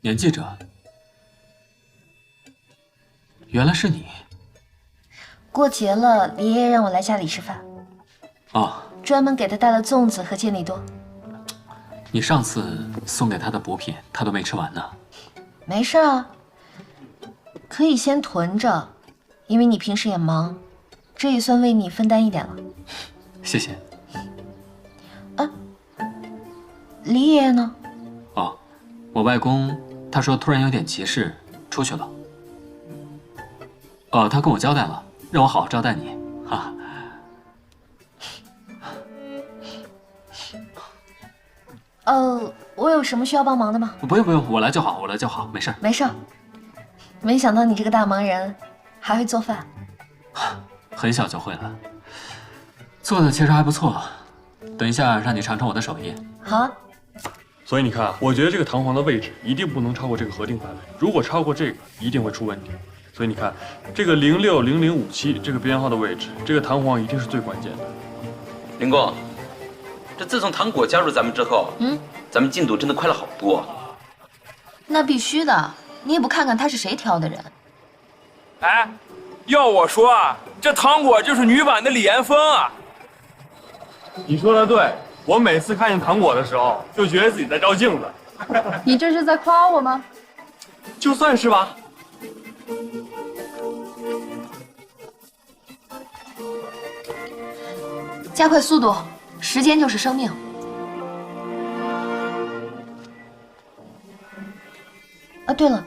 年记者，原来是你。过节了，李爷爷让我来家里吃饭。哦，专门给他带了粽子和健力多。你上次送给他的补品，他都没吃完呢。没事啊，可以先囤着，因为你平时也忙，这也算为你分担一点了。谢谢。啊，李爷爷呢？哦，我外公他说突然有点急事，出去了。哦，他跟我交代了，让我好好招待你，哈。我有什么需要帮忙的吗？不用，我来就好，我来就好，没事。没事。没想到你这个大忙人还会做饭。很小就会了，做的其实还不错。等一下让你尝尝我的手艺。好啊。所以你看，我觉得这个弹簧的位置一定不能超过这个核定范围，如果超过这个，一定会出问题。所以你看，这个060057这个编号的位置，这个弹簧一定是最关键的。林工，这自从糖果加入咱们之后，咱们进度真的快了好多。那必须的，你也不看看他是谁挑的人。哎，要我说啊，这糖果就是女版的李岩峰啊。你说的对，我每次看见糖果的时候，就觉得自己在照镜子。你这是在夸我吗？就算是吧。加快速度，时间就是生命。啊，对了，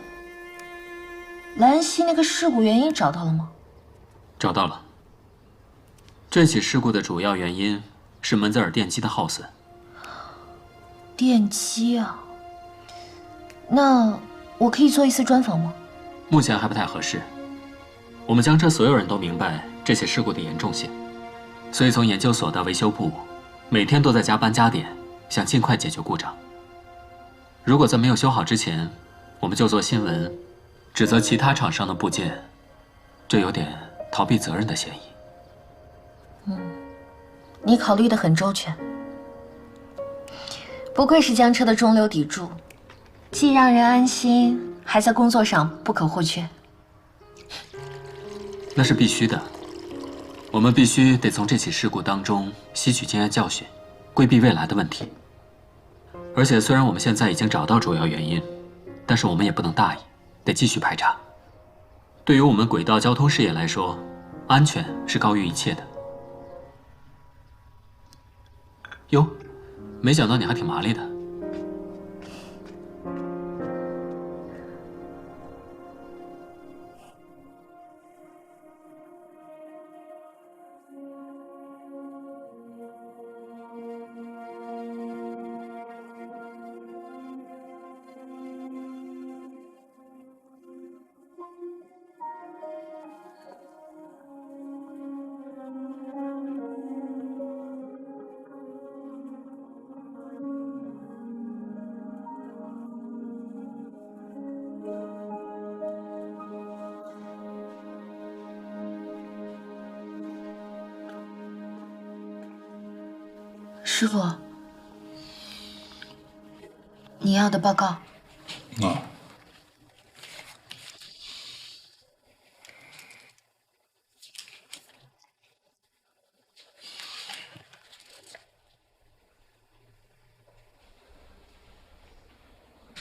兰溪那个事故原因找到了吗？找到了。这起事故的主要原因是门泽尔电机的耗损。电机啊，那我可以做一次专访吗？目前还不太合适。我们江浙所有人都明白这起事故的严重性，所以从研究所到维修部，每天都在加班加点，想尽快解决故障。如果在没有修好之前，我们就做新闻，指责其他厂商的部件，这有点逃避责任的嫌疑。你考虑得很周全，不愧是江车的中流砥柱，既让人安心，还在工作上不可或缺。那是必须的，我们必须得从这起事故当中吸取经验教训，规避未来的问题。而且虽然我们现在已经找到主要原因，但是我们也不能大意，得继续排查。对于我们轨道交通事业来说，安全是高于一切的。哟，没想到你还挺麻利的。师傅，你要的报告。啊。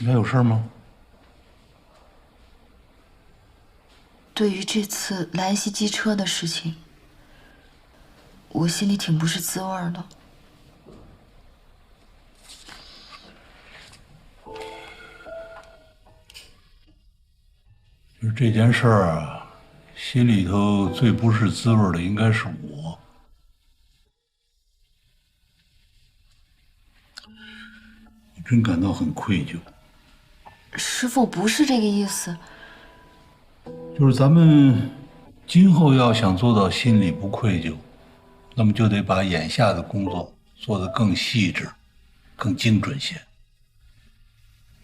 你还有事吗？对于这次兰溪机车的事情，我心里挺不是滋味的。就是这件事儿啊，心里头最不是滋味的应该是我。我真感到很愧疚。师傅不是这个意思。就是咱们今后要想做到心里不愧疚，那么就得把眼下的工作做得更细致、更精准些。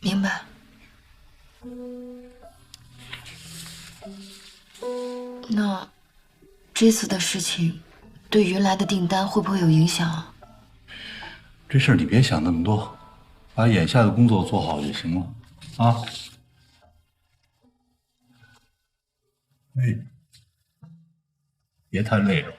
明白。那这次的事情对原来的订单会不会有影响啊？这事儿你别想那么多，把眼下的工作做好就行了啊。别太累了。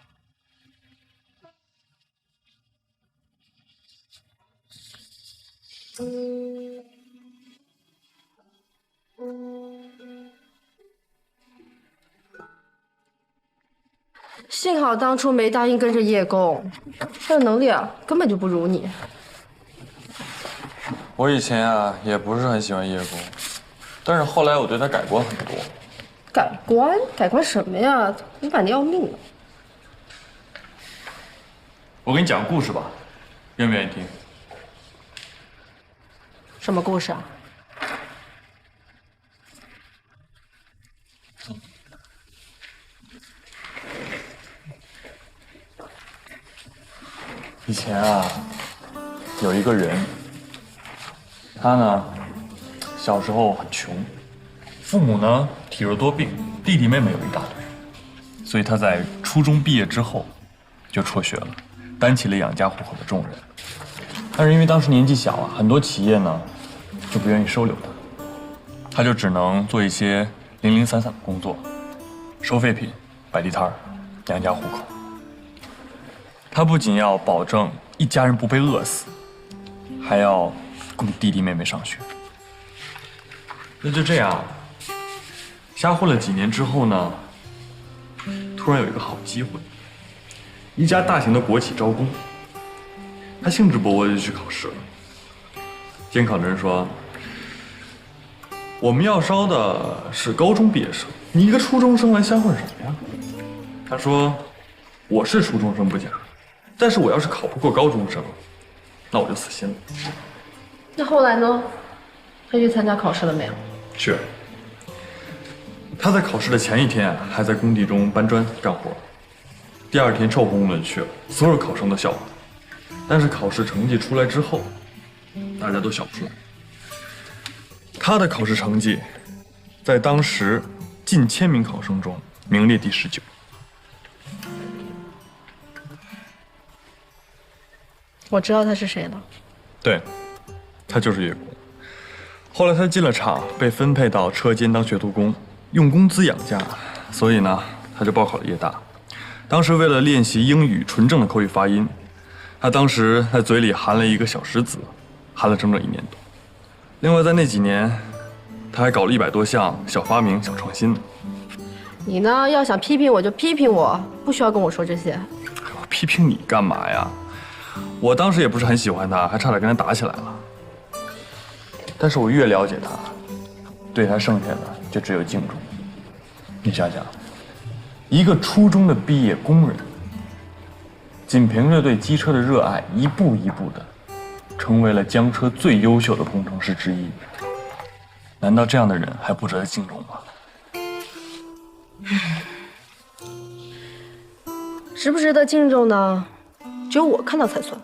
幸好当初没答应跟着叶公，他的能力啊根本就不如你。我以前啊也不是很喜欢叶公，但是后来我对他改观很多。改观？改观什么呀？你板的要命呢。我给你讲个故事吧，愿不愿意听？什么故事啊？以前啊，有一个人，他呢小时候很穷，父母呢体弱多病，弟弟妹妹有一大堆，所以他在初中毕业之后就辍学了，担起了养家糊口的重任。但是因为当时年纪小啊，很多企业呢就不愿意收留他，他就只能做一些零零散散的工作，收废品、摆地摊儿，养家糊口。他不仅要保证一家人不被饿死，还要供弟弟妹妹上学。那就这样，瞎混了几年之后呢，突然有一个好机会，一家大型的国企招工，他兴致勃勃就去考试了。监考的人说：“我们要招的是高中毕业生，你一个初中生来瞎混什么呀？”他说：“我是初中生不假。但是我要是考不过高中生，那我就死心了。”那后来呢？他去参加考试了没有？去。他在考试的前一天啊，还在工地中搬砖干活，第二天臭烘烘的去了，所有考生都笑话他。但是考试成绩出来之后，大家都笑不出来。他的考试成绩，在当时近1000名考生中名列第19。我知道他是谁了。对，他就是叶公。后来他进了厂，被分配到车间当学徒工，用工资养家，所以呢，他就报考了叶大。当时为了练习英语纯正的口语发音，他当时在嘴里含了一个小石子，含了整整1年多。另外在那几年，他还搞了100多项小发明、小创新呢。你呢，要想批评我就批评我，不需要跟我说这些。我批评你干嘛呀？我当时也不是很喜欢他，还差点跟他打起来了。但是我越了解他，对他剩下的就只有敬重。你想想，一个初中的毕业工人，仅凭着对机车的热爱，一步一步的成为了江车最优秀的工程师之一。难道这样的人还不值得敬重吗？值不值得敬重呢？只有我看到才算。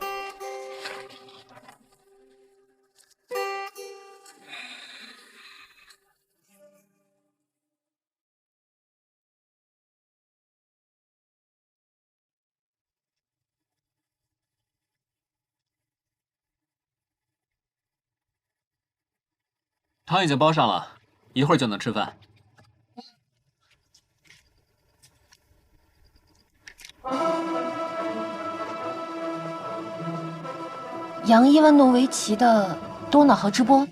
汤已经煲上了，一会儿就能吃饭。杨伊万诺维奇的《多瑙河之波》，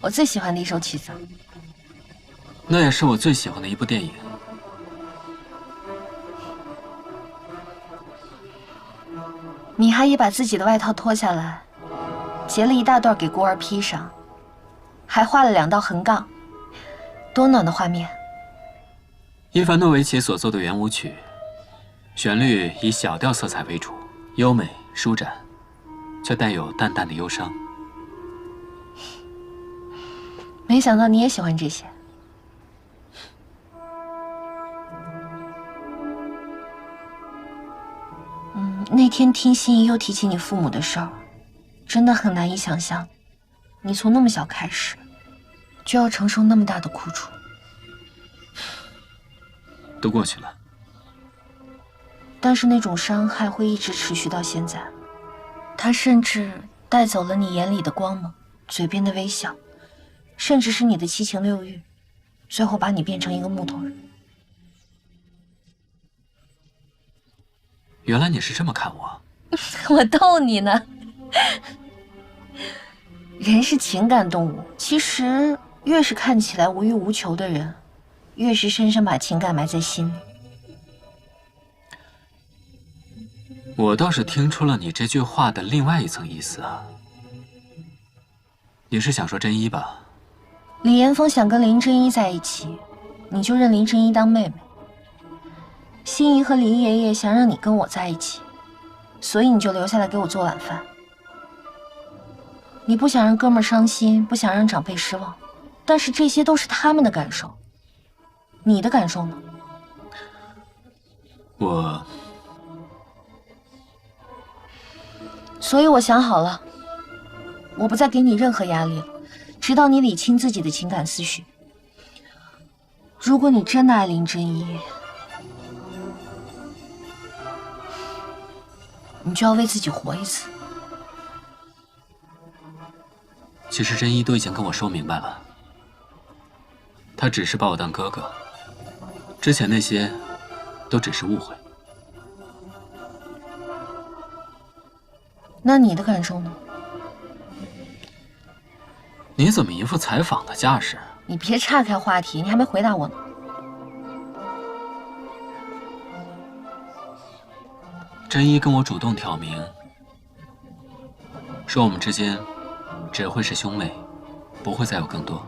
我最喜欢的一首曲子。那也是我最喜欢的一部电影。米哈伊把自己的外套脱下来，截了一大段给孤儿披上，还画了2道横杠，多暖的画面。伊凡诺维奇所作的圆舞曲，旋律以小调色彩为主，优美舒展，却带有淡淡的忧伤。没想到你也喜欢这些。那天听心怡又提起你父母的事儿，真的很难以想象，你从那么小开始，就要承受那么大的苦楚。都过去了。但是那种伤害会一直持续到现在，它甚至带走了你眼里的光芒，嘴边的微笑，甚至是你的七情六欲，最后把你变成一个木头人。原来你是这么看我。我逗你呢。人是情感动物，其实越是看起来无欲无求的人，越是深深把情感埋在心里。我倒是听出了你这句话的另外一层意思啊。你是想说真一吧？李岩峰想跟林真一在一起，你就认林真一当妹妹。心怡和林爷爷想让你跟我在一起，所以你就留下来给我做晚饭。你不想让哥们儿伤心，不想让长辈失望，但是这些都是他们的感受，你的感受呢？所以我想好了，我不再给你任何压力了，直到你理清自己的情感思绪。如果你真的爱林真一，你就要为自己活一次。其实真一都已经跟我说明白了，他只是把我当哥哥，之前那些都只是误会。那你的感受呢？你怎么一副采访的架势？你别岔开话题，你还没回答我呢。真一跟我主动挑明，说我们之间只会是兄妹，不会再有更多。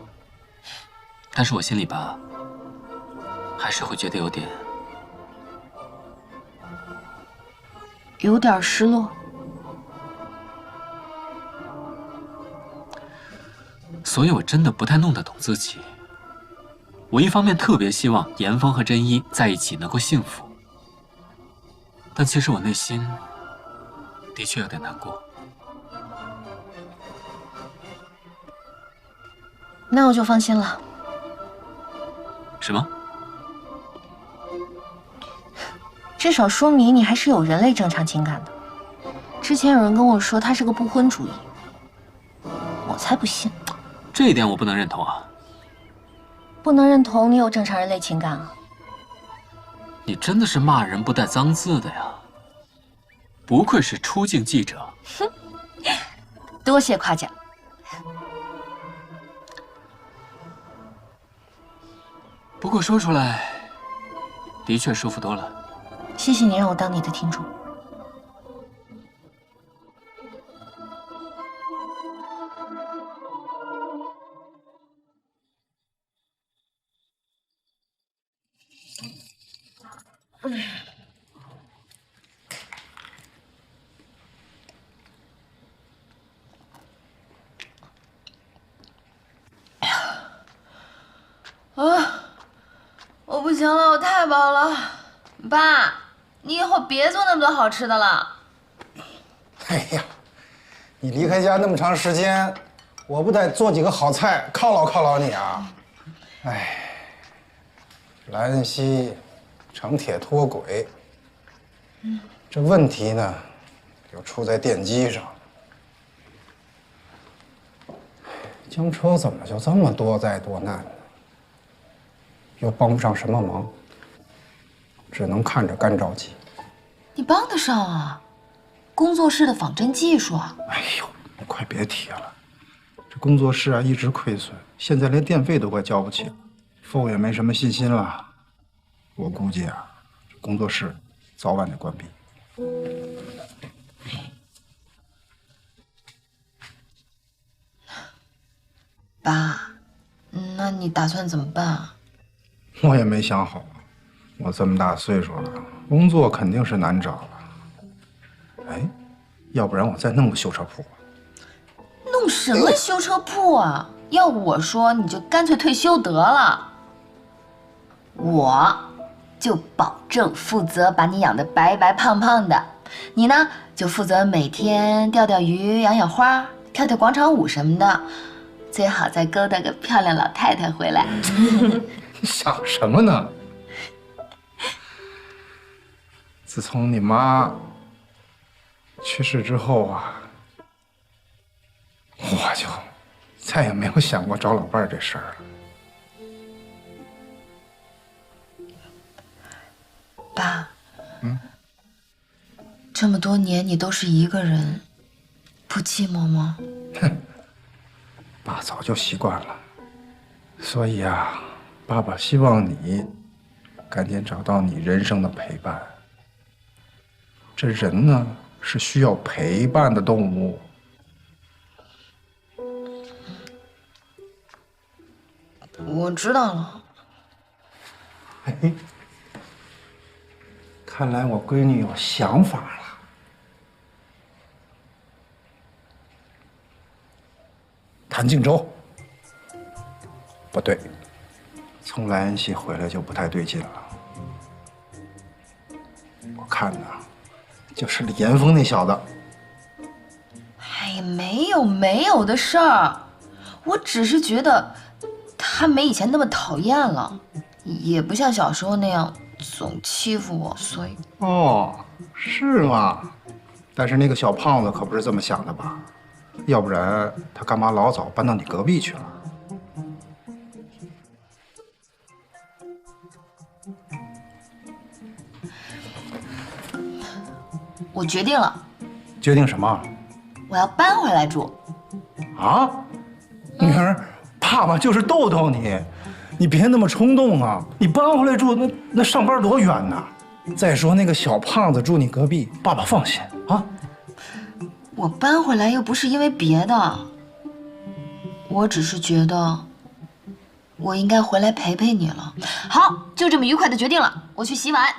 但是我心里吧，还是会觉得有点失落。所以我真的不太弄得懂自己。我一方面特别希望严峰和真一在一起能够幸福，但其实我内心的确有点难过。那我就放心了。什么？至少说明你还是有人类正常情感的。之前有人跟我说他是个不婚主义，我才不信。这一点我不能认同啊！不能认同你有正常人类情感啊？你真的是骂人不带脏字的呀！不愧是出镜记者。哼，多谢夸奖。不过说出来，的确舒服多了。谢谢你让我当你的听众。我不行了，我太饱了。爸，你以后别做那么多好吃的了。哎呀，你离开家那么长时间，我不得做几个好菜犒劳犒劳你啊？哎，兰溪城铁脱轨，这问题呢，就出在电机上。江车怎么就这么多灾多难呢？又帮不上什么忙，只能看着干着急。你帮得上啊？工作室的仿真技术啊！哎呦，你快别提了，这工作室啊一直亏损，现在连电费都快交不起了，父也没什么信心了。我估计啊，这工作室早晚得关闭。爸，那你打算怎么办啊？我也没想好，我这么大岁数了，工作肯定是难找了。哎，要不然我再弄个修车铺吧。弄什么修车铺啊？要我说，你就干脆退休得了。我就保证负责把你养得白白胖胖的，你呢就负责每天钓钓鱼、养养花、跳跳广场舞什么的，最好再勾搭个漂亮老太太回来。你想什么呢？自从你妈去世之后啊，我就再也没有想过找老伴儿这事儿了。爸，这么多年你都是一个人，不寂寞吗？爸早就习惯了，所以啊，爸爸希望你赶紧找到你人生的陪伴。这人呢，是需要陪伴的动物。我知道了。嘿，看来我闺女有想法了。谭静洲，不对，从莱恩熙回来就不太对劲了。我看呐，就是李岩峰那小子。哎呀，没有的事儿，我只是觉得他没以前那么讨厌了，也不像小时候那样总欺负我，所以。哦，是吗？但是那个小胖子可不是这么想的吧？要不然他干嘛老早搬到你隔壁去了？我决定了，决定什么？我要搬回来住。啊，女儿，爸爸就是逗逗你，你别那么冲动啊！你搬回来住，那上班多远呢？再说那个小胖子住你隔壁，爸爸放心啊。我搬回来又不是因为别的，我只是觉得我应该回来陪陪你了。好，就这么愉快的决定了，我去洗碗。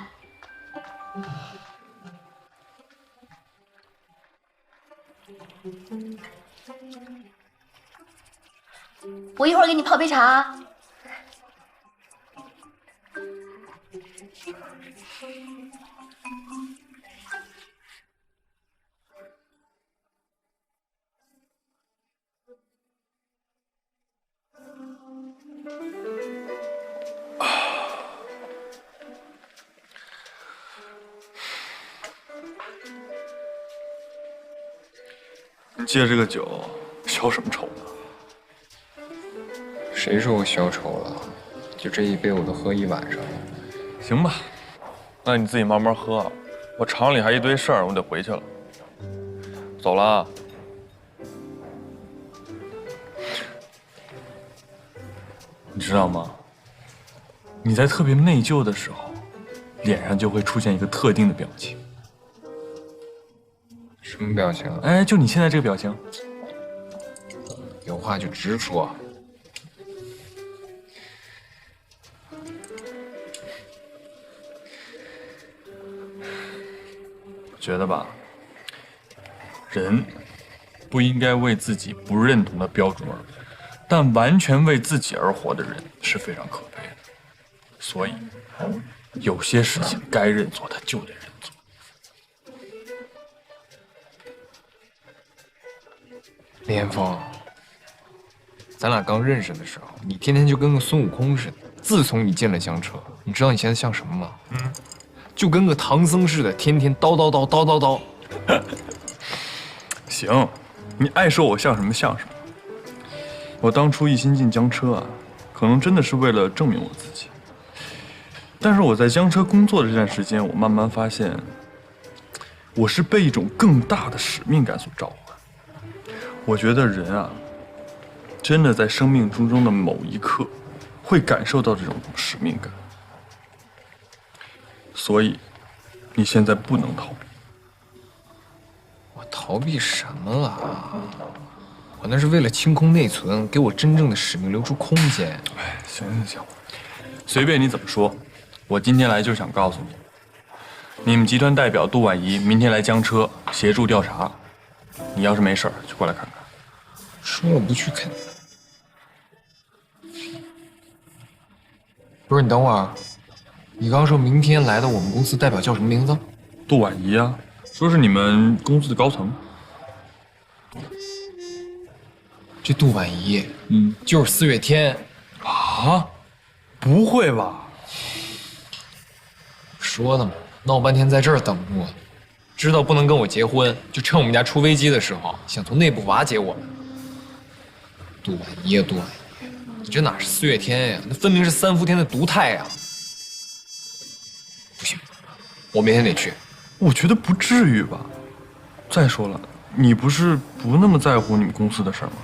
我一会儿给你泡杯茶。你借这个酒消什么愁呢？谁说我消愁了？就这一杯我都喝一晚上了。行吧，那你自己慢慢喝啊。我厂里还一堆事儿，我得回去了。走了啊。你知道吗？你在特别内疚的时候，脸上就会出现一个特定的表情。什么表情？哎，就你现在这个表情。有话就直说。我觉得吧，人不应该为自己不认同的标准而活，但完全为自己而活的人是非常可悲的。所以，有些事情该认错，他就得认错。李岩峰，咱俩刚认识的时候，你天天就跟个孙悟空似的。自从你进了江车，你知道你现在像什么吗？就跟个唐僧似的，天天叨叨叨叨叨叨。行，你爱说我像什么像什么。我当初一心进江车啊，可能真的是为了证明我自己。但是我在江车工作的这段时间，我慢慢发现，我是被一种更大的使命感所召唤。我觉得人啊，真的在生命中的某一刻，会感受到这种使命感。所以，你现在不能逃避。我逃避什么了？我那是为了清空内存，给我真正的使命留出空间。哎，行，随便你怎么说。我今天来就想告诉你，你们集团代表杜婉仪明天来江车协助调查。你要是没事就过来看看。说我不去看。不是你等会儿，你刚刚说明天来的我们公司代表叫什么名字？杜婉仪啊，说是你们公司的高层。这杜婉仪，就是4月天。啊？不会吧？说的嘛，闹半天在这儿等着我，知道不能跟我结婚，就趁我们家出危机的时候，想从内部瓦解我们。杜婉仪呀，杜婉仪，你这哪是4月天呀？那分明是3伏天的毒态呀！不行，我明天得去。我觉得不至于吧。再说了，你不是不那么在乎你们公司的事儿吗？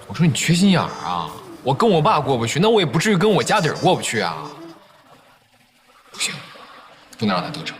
我说你缺心眼儿啊！我跟我爸过不去，那我也不至于跟我家底儿过不去啊！不行，不能让他得逞。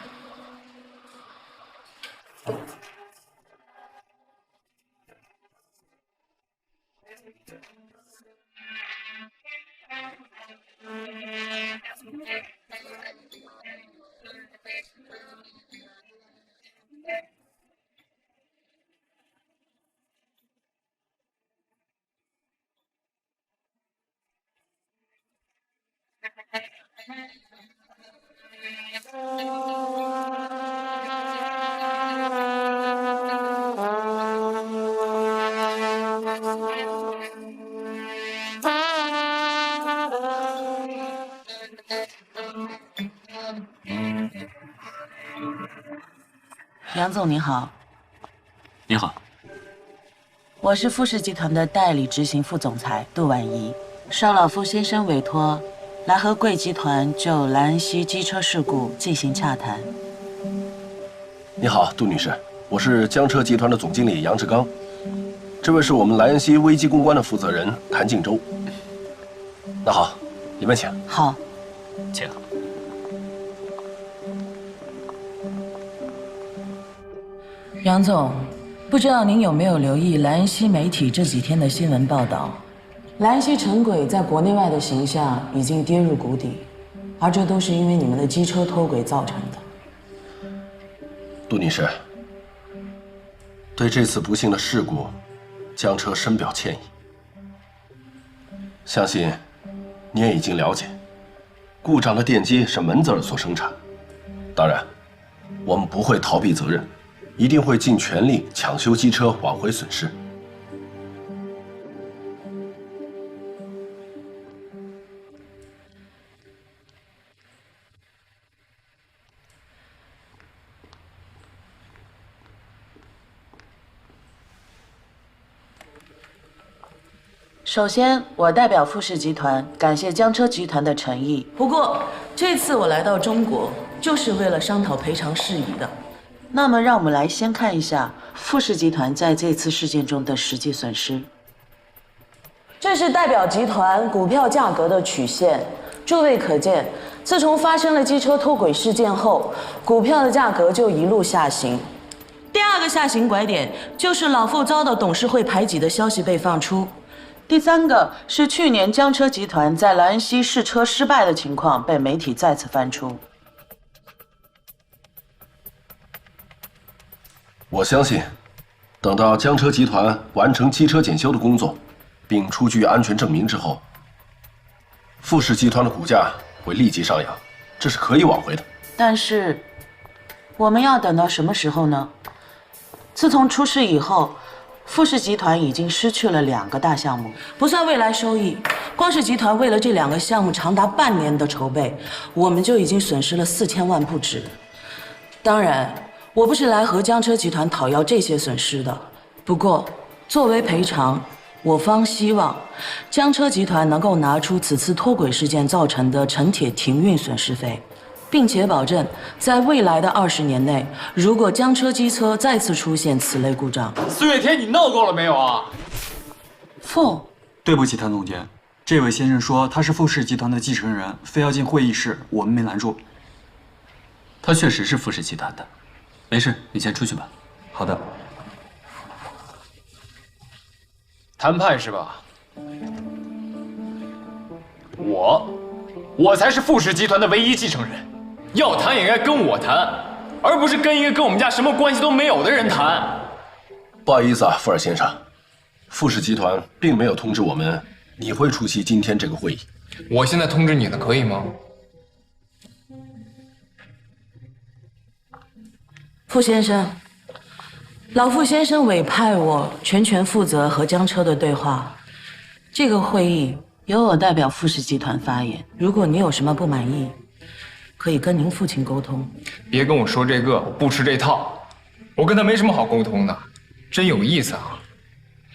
杨总您好。你好，我是富士集团的代理执行副总裁杜婉仪，受老傅先生委托，来和贵集团就莱恩西机车事故进行洽谈。你好，杜女士，我是江车集团的总经理杨志刚，这位是我们莱恩西危机公关的负责人谭静洲。那好，里面请。好，请。杨总，不知道您有没有留意莱恩西媒体这几天的新闻报道？莱恩西城轨在国内外的形象已经跌入谷底，而这都是因为你们的机车脱轨造成的。杜女士，对这次不幸的事故，江车深表歉意。相信你也已经了解，故障的电机是门子尔所生产，当然，我们不会逃避责任。一定会尽全力抢修机车，挽回损失。首先，我代表富士集团感谢江车集团的诚意。不过，这次我来到中国，就是为了商讨赔偿事宜的。那么，让我们来先看一下富士集团在这次事件中的实际损失。这是代表集团股票价格的曲线，诸位可见，自从发生了机车脱轨事件后，股票的价格就一路下行。第二个下行拐点就是老傅遭到董事会排挤的消息被放出。第三个是去年江车集团在莱恩西试车失败的情况被媒体再次翻出。我相信，等到江车集团完成机车检修的工作，并出具安全证明之后，富士集团的股价会立即上扬，这是可以挽回的。但是，我们要等到什么时候呢？自从出事以后，富士集团已经失去了2个大项目，不算未来收益，光是集团为了这2个项目长达半年的筹备，我们就已经损失了4000万不止。当然，我不是来和江车集团讨要这些损失的，不过作为赔偿，我方希望江车集团能够拿出此次脱轨事件造成的城铁停运损失费，并且保证在未来的20年内，如果江车机车再次出现此类故障，4月天，你闹够了没有啊？傅，对不起，谭总监，这位先生说他是富士集团的继承人，非要进会议室，我们没拦住。他确实是富士集团的，没事，你先出去吧。好的。谈判是吧？我才是富士集团的唯一继承人，要谈也该跟我谈，而不是跟一个跟我们家什么关系都没有的人谈。不好意思啊，富尔先生，富士集团并没有通知我们你会出席今天这个会议。我现在通知你的可以吗？傅先生，老傅先生委派我全权负责和江车的对话。这个会议由我代表傅氏集团发言。如果你有什么不满意，可以跟您父亲沟通。别跟我说这个，我不吃这套。我跟他没什么好沟通的，真有意思啊！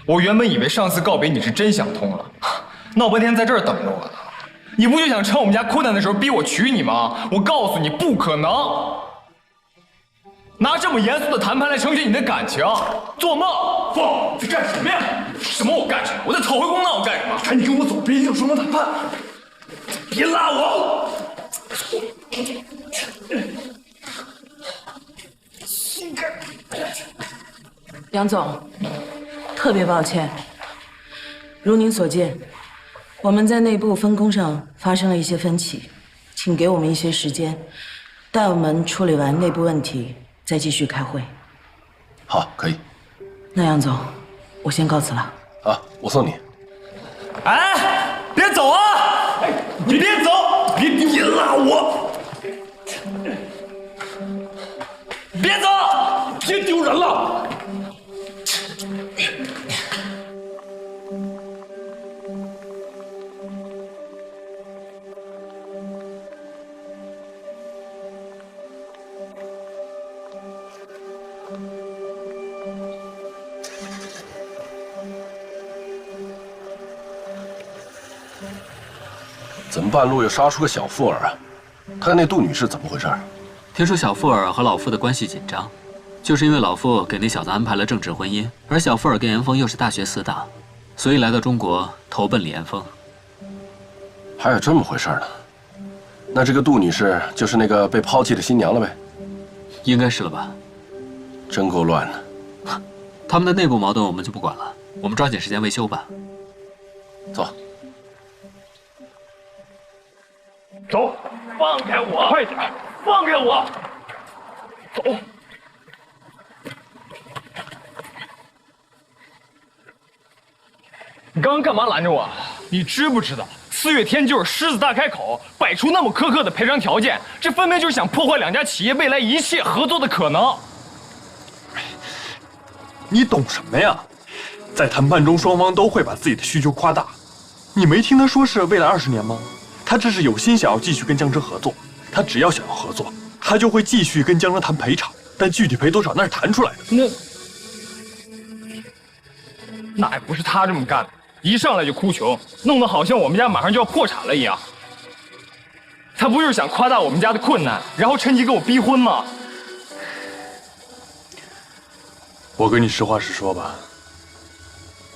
我原本以为上次告别你是真想通了，闹半天在这儿等着我呢。你不就想趁我们家困难的时候逼我娶你吗？我告诉你，不可能！拿这么严肃的谈判来成全你的感情，做梦！凤，在干什么呀？什么我干什么？我在讨回公道，我干什么？赶紧跟我走，别影响双方谈判！别拉我！杨总，特别抱歉，如您所见，我们在内部分工上发生了一些分歧，请给我们一些时间，待我们处理完内部问题，再继续开会。好，可以。那杨总，我先告辞了。啊，我送你。哎，别走啊！哎，你别走，别拉我！别走，别丢人了！怎么半路又杀出个小富儿啊？他跟那杜女士怎么回事？听说小富儿和老傅的关系紧张，就是因为老傅给那小子安排了政治婚姻，而小富儿跟严峰又是大学死党，所以来到中国投奔李严峰。还有这么回事呢？那这个杜女士就是那个被抛弃的新娘了呗？应该是了吧？真够乱的。他们的内部矛盾我们就不管了，我们抓紧时间维修吧。走。走，放开我！快点，放开我！走。你刚刚干嘛拦着我？你知不知道4月天就是狮子大开口，摆出那么苛刻的赔偿条件，这分明就是想破坏两家企业未来一切合作的可能。你懂什么呀？在谈判中，双方都会把自己的需求夸大。你没听他说是未来20年吗？他这是有心想要继续跟江浙合作，他只要想要合作，他就会继续跟江浙谈赔偿，但具体赔多少那是谈出来的。那还不是他这么干的，一上来就哭穷，弄得好像我们家马上就要破产了一样。他不就是想夸大我们家的困难，然后趁机给我逼婚吗？我跟你实话实说吧，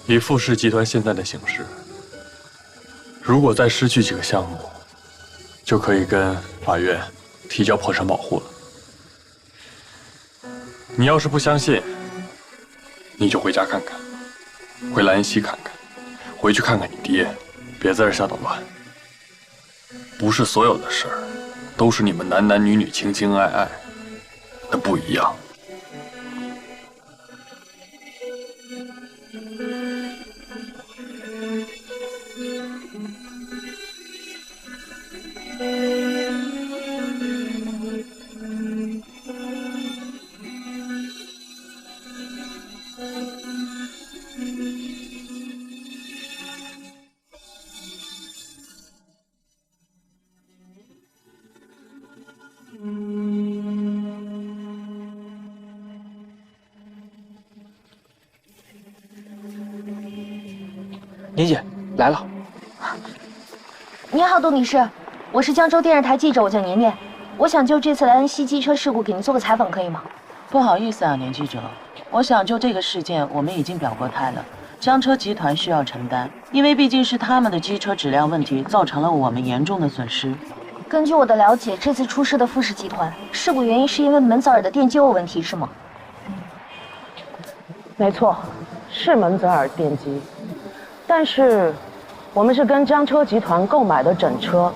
以富士集团现在的形势，如果再失去几个项目，就可以跟法院提交破产保护了。你要是不相信，你就回家看看，回兰溪看看，回去看看你爹，别在这瞎捣乱。不是所有的事儿都是你们男男女女情情爱爱，那不一样。年姐来了。你好，杜女士，我是江州电视台记者，我叫年年，我想就这次莱恩西机车事故给您做个采访，可以吗？不好意思啊，年记者，我想就这个事件，我们已经表过态了，江车集团需要承担，因为毕竟是他们的机车质量问题造成了我们严重的损失。根据我的了解，这次出事的富士集团事故原因是因为门泽尔的电机有问题，是吗？没错，是门泽尔电机，但是我们是跟江车集团购买的整车，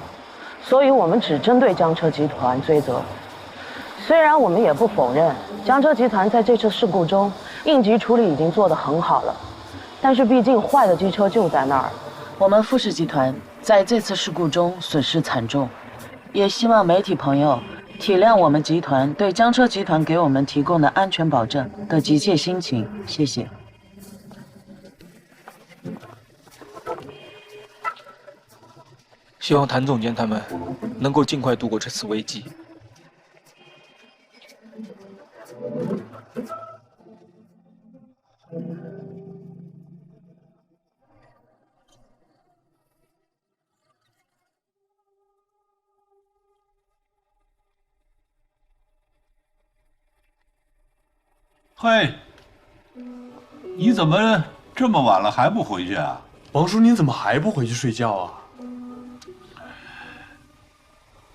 所以我们只针对江车集团追责。虽然我们也不否认江车集团在这次事故中应急处理已经做得很好了，但是毕竟坏的机车就在那儿。我们富士集团在这次事故中损失惨重，也希望媒体朋友体谅我们集团对江车集团给我们提供的安全保证的急切心情，谢谢。希望谭总监他们能够尽快度过这次危机。嘿，你怎么这么晚了还不回去啊？王叔，你怎么还不回去睡觉啊？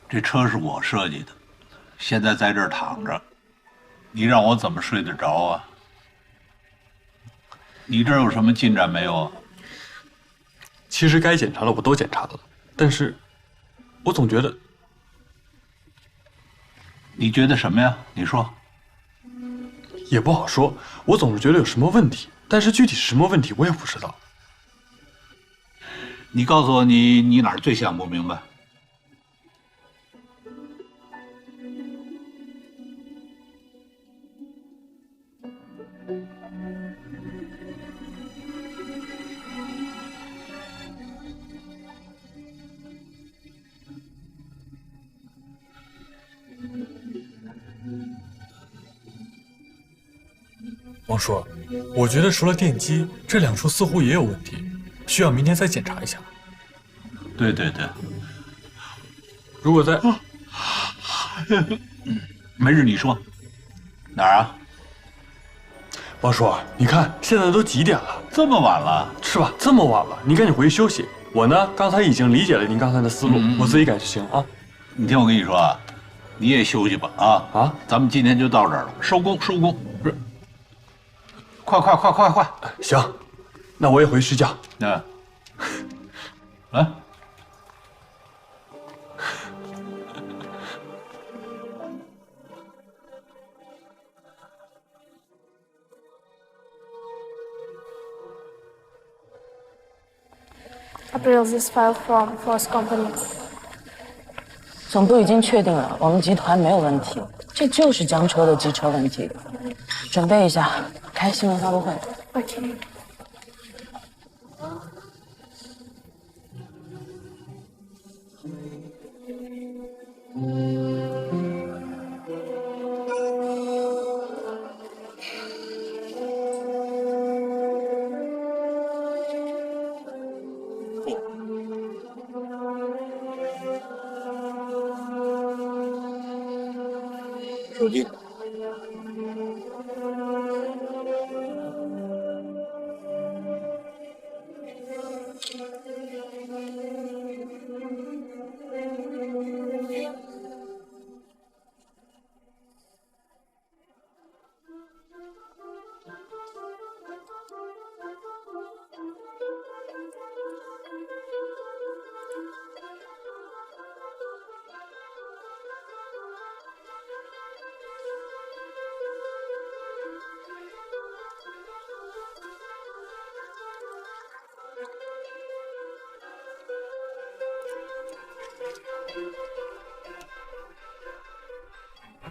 这车是我设计的，现在在这儿躺着，你让我怎么睡得着啊？你这儿有什么进展没有啊？其实该检查的我都检查了，但是，我总觉得……你觉得什么呀？你说。也不好说，我总是觉得有什么问题，但是具体是什么问题我也不知道。你告诉我你哪儿最想不明白？王叔，我觉得除了电机，这2处似乎也有问题，需要明天再检查一下。对对对，如果在……没事，你说哪儿啊？王叔，你看现在都几点了？这么晚了？是吧？这么晚了，你赶紧回去休息。我呢，刚才已经理解了您刚才的思路，我自己改就行啊。你听我跟你说啊，你也休息吧啊！咱们今天就到这儿了，收工收工。不是，快！行，那我也回去睡觉。来。Appraise this file from Force Company. 总部已经确定了，我们集团没有问题，这就是江车的机车问题。准备一下，开新闻发布会。Okay. 手机。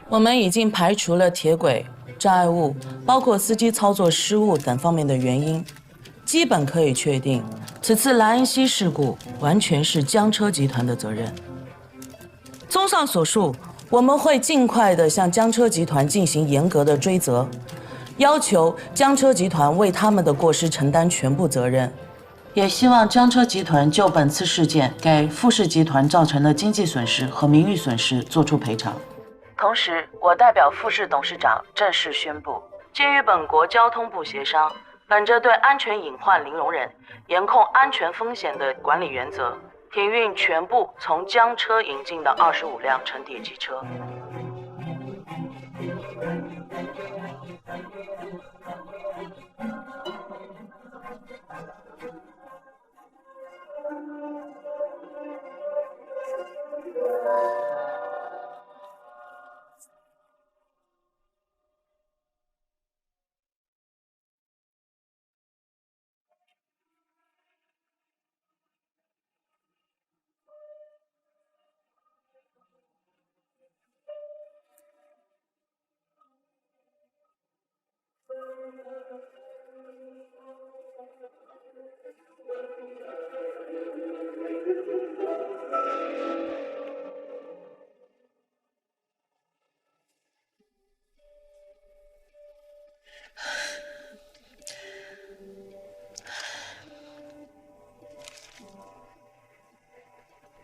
我们已经排除了铁轨、障碍物，包括司机操作失误等方面的原因，基本可以确定，此次莱恩锡事故完全是江车集团的责任。综上所述，我们会尽快地向江车集团进行严格的追责，要求江车集团为他们的过失承担全部责任。也希望江车集团就本次事件给富士集团造成的经济损失和名誉损失作出赔偿。同时，我代表富士董事长正式宣布，基于本国交通部协商，本着对安全隐患零容忍、严控安全风险的管理原则，停运全部从江车引进的25辆城铁机车。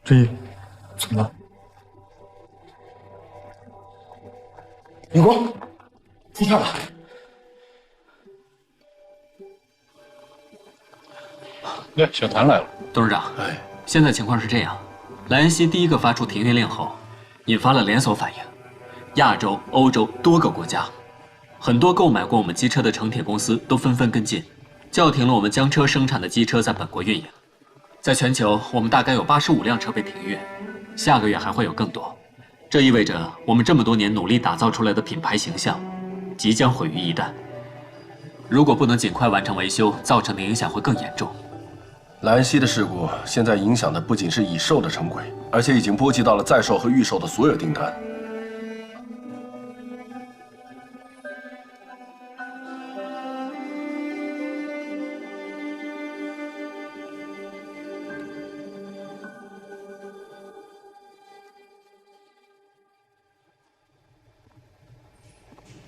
振义，怎么了？明光，你看吧。对，小谭来了。董事长，现在情况是这样：莱恩锡第一个发出停运令后，引发了连锁反应，亚洲、欧洲多个国家，很多购买过我们机车的成铁公司都纷纷跟进，叫停了我们江车生产的机车在本国运营。在全球，我们大概有85辆车被停运，下个月还会有更多。这意味着我们这么多年努力打造出来的品牌形象，即将毁于一旦。如果不能尽快完成维修，造成的影响会更严重。莱恩锡的事故现在影响的不仅是已售的成轨，而且已经波及到了在售和预售的所有订单。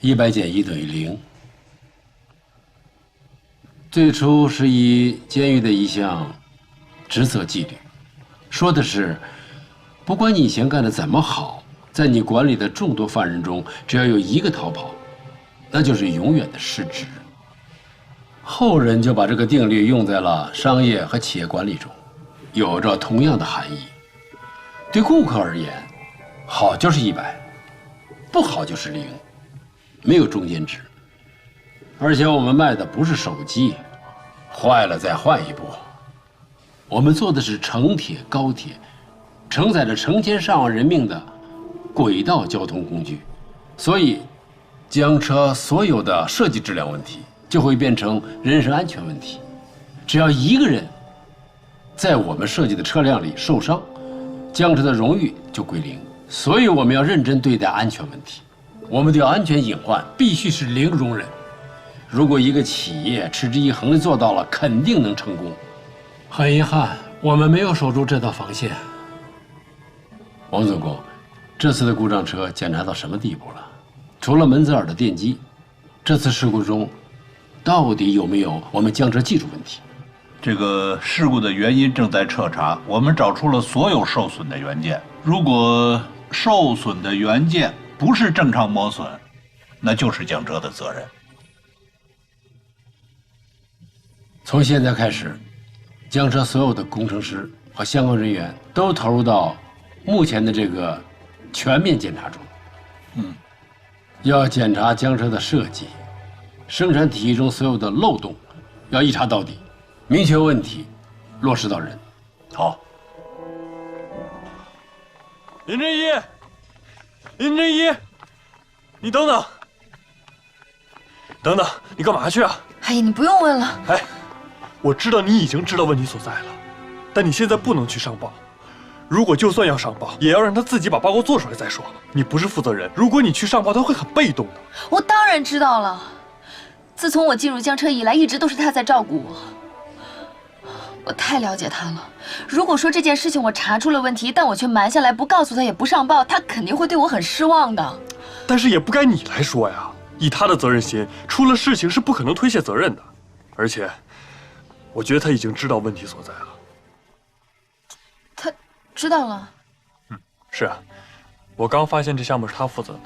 100减1等于0。最初是以监狱的一项职责纪律，说的是，不管你以前干得怎么好，在你管理的众多犯人中，只要有一个逃跑，那就是永远的失职。后人就把这个定律用在了商业和企业管理中，有着同样的含义。对顾客而言，好就是100，不好就是0。没有中间值，而且我们卖的不是手机，坏了再换一部。我们做的是城铁、高铁，承载着成千上万人命的轨道交通工具，所以江车所有的设计质量问题就会变成人身安全问题。只要一个人在我们设计的车辆里受伤，江车的荣誉就归0。所以我们要认真对待安全问题。我们对安全隐患必须是0容忍。如果一个企业持之以恒地做到了，肯定能成功。很遗憾，我们没有守住这道防线。王总工，这次的故障车检查到什么地步了？除了门泽尔的电机，这次事故中到底有没有我们江车技术问题？这个事故的原因正在彻查，我们找出了所有受损的元件。如果受损的元件不是正常磨损，那就是江车的责任。从现在开始，江车所有的工程师和相关人员都投入到目前的这个全面检查中。要检查江车的设计、生产体系中所有的漏洞，要一查到底，明确问题，落实到人。好。林振一，林振一，你等等，等等，你干嘛去啊？哎呀，你不用问了。哎，我知道你已经知道问题所在了，但你现在不能去上报。如果就算要上报，也要让他自己把报告做出来再说。你不是负责人，如果你去上报，他会很被动的。我当然知道了，自从我进入江车以来，一直都是他在照顾我。我太了解他了。如果说这件事情我查出了问题，但我却瞒下来不告诉他，也不上报，他肯定会对我很失望的。但是也不该你来说呀，以他的责任心，出了事情是不可能推卸责任的。而且，我觉得他已经知道问题所在了。他知道了。是啊，我刚发现这项目是他负责的，